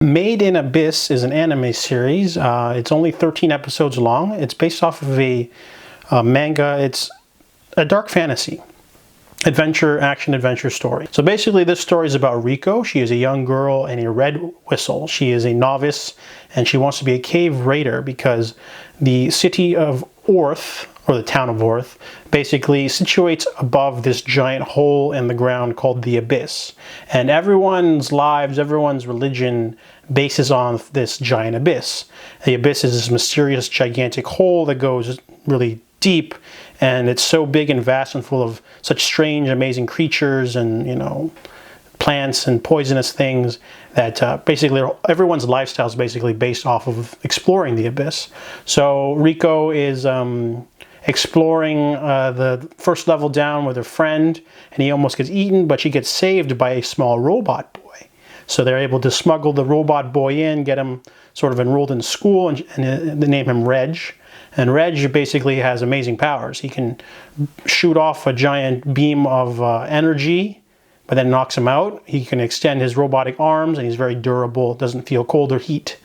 Made in Abyss is an anime series. It's only 13 episodes long. It's based off of a manga. It's a dark fantasy action adventure story. So basically this story is about Riko. She is a young girl in a red whistle. She is a novice and she wants to be a cave raider because the city of Orth, or the town of Orth, basically situates above this giant hole in the ground called the Abyss. And everyone's lives, everyone's religion bases on this giant abyss. The abyss is this mysterious, gigantic hole that goes really deep, and it's so big and vast and full of such strange, amazing creatures and, plants and poisonous things that basically everyone's lifestyle is basically based off of exploring the abyss. So Riko is exploring the first level down with her friend, and he almost gets eaten, but she gets saved by a small robot boy. So they're able to smuggle the robot boy in, get him sort of enrolled in school, and they name him Reg. And Reg basically has amazing powers. He can shoot off a giant beam of energy, but then knocks him out. He can extend his robotic arms, and he's very durable, doesn't feel cold or heat.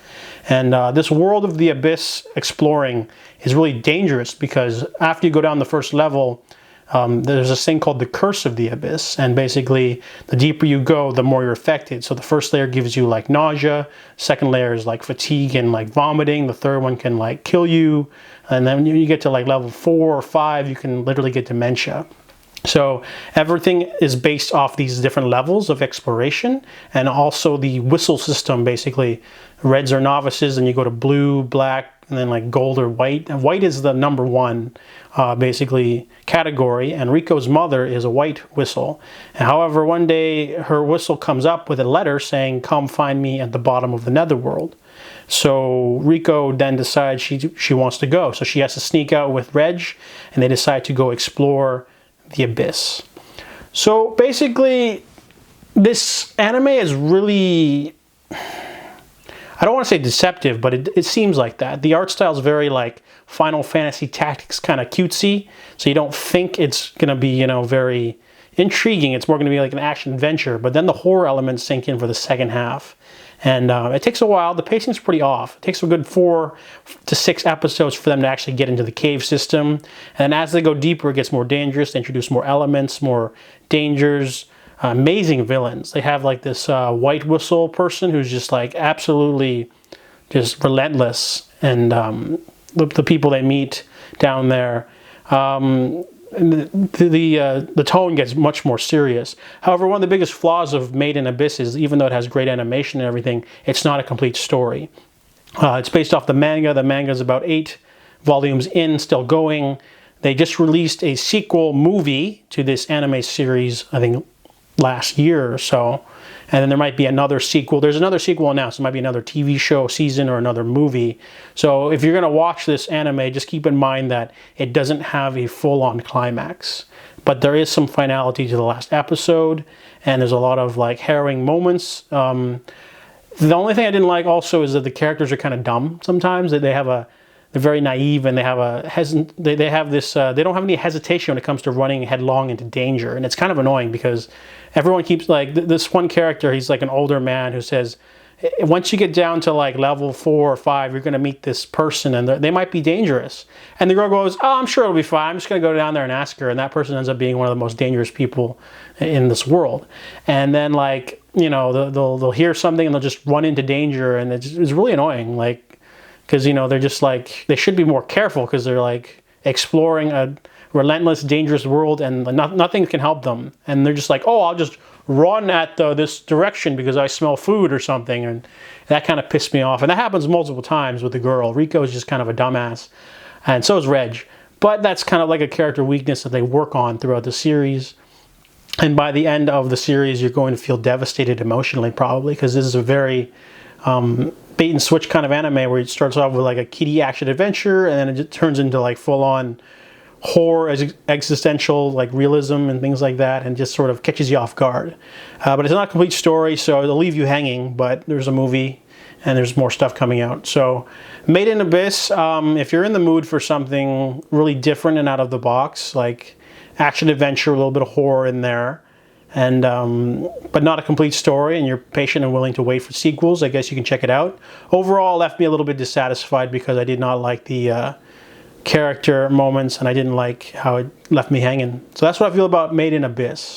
And this world of the abyss exploring is really dangerous because after you go down the first level, there's this thing called the curse of the abyss, and basically the deeper you go, the more you're affected. So the first layer gives you like nausea, second layer is like fatigue and like vomiting, the third one can like kill you, and then when you get to like level 4 or 5, you can literally get dementia. So everything is based off these different levels of exploration, and also the whistle system. Basically, reds are novices, and you go to blue, black, and then like gold or white. And white is the number one basically category, and Riko's mother is a white whistle. And however, one day her whistle comes up with a letter saying, "Come find me at the bottom of the netherworld." So Riko then decides she wants to go. So she has to sneak out with Reg, and they decide to go explore the abyss. So basically, this anime is really, I don't want to say deceptive, but it seems like that. The art style is very like Final Fantasy Tactics kind of cutesy, so you don't think it's going to be, very intriguing. It's more going to be like an action adventure, but then the horror elements sink in for the second half. And it takes a while. The pacing's pretty off. It takes a good 4 to 6 episodes for them to actually get into the cave system. And as they go deeper, it gets more dangerous. They introduce more elements, more dangers, amazing villains. They have like this white whistle person who's just like absolutely just relentless. And the people they meet down there, the tone gets much more serious. However, one of the biggest flaws of Made in Abyss is, even though it has great animation and everything, it's not a complete story. It's based off the manga. The manga is about 8 volumes in, still going. They just released a sequel movie to this anime series, I think, last year or so. And then there might be another sequel. There's another sequel announced. There might be another TV show season or another movie. So if you're going to watch this anime, just keep in mind that it doesn't have a full-on climax. But there is some finality to the last episode, and there's a lot of like harrowing moments. The only thing I didn't like also is that the characters are kind of dumb sometimes. That they're very naive, and they don't have any hesitation when it comes to running headlong into danger. And it's kind of annoying because everyone keeps like, this one character, he's like an older man who says, once you get down to like level 4 or 5, you're going to meet this person and they might be dangerous. And the girl goes, "Oh, I'm sure it'll be fine. I'm just going to go down there and ask her." And that person ends up being one of the most dangerous people in this world. And then like, they'll hear something and they'll just run into danger, and it's really annoying. Like, because, they're just like, they should be more careful because they're like exploring a relentless, dangerous world, and nothing can help them. And they're just like, "Oh, I'll just run at this direction because I smell food or something." And that kind of pissed me off. And that happens multiple times with the girl. Riko is just kind of a dumbass. And so is Reg. But that's kind of like a character weakness that they work on throughout the series. And by the end of the series, you're going to feel devastated emotionally, probably, because this is a very bait and switch kind of anime where it starts off with like a kiddie action adventure, and then it just turns into like full-on horror, existential like realism and things like that, and just sort of catches you off guard. But it's not a complete story, so it'll leave you hanging. But there's a movie, and there's more stuff coming out. So Made in Abyss, if you're in the mood for something really different and out of the box, like action adventure, a little bit of horror in there, and but not a complete story, and you're patient and willing to wait for sequels, I guess you can check it out. Overall, it left me a little bit dissatisfied because I did not like the character moments, and I didn't like how it left me hanging. So that's what I feel about Made in Abyss.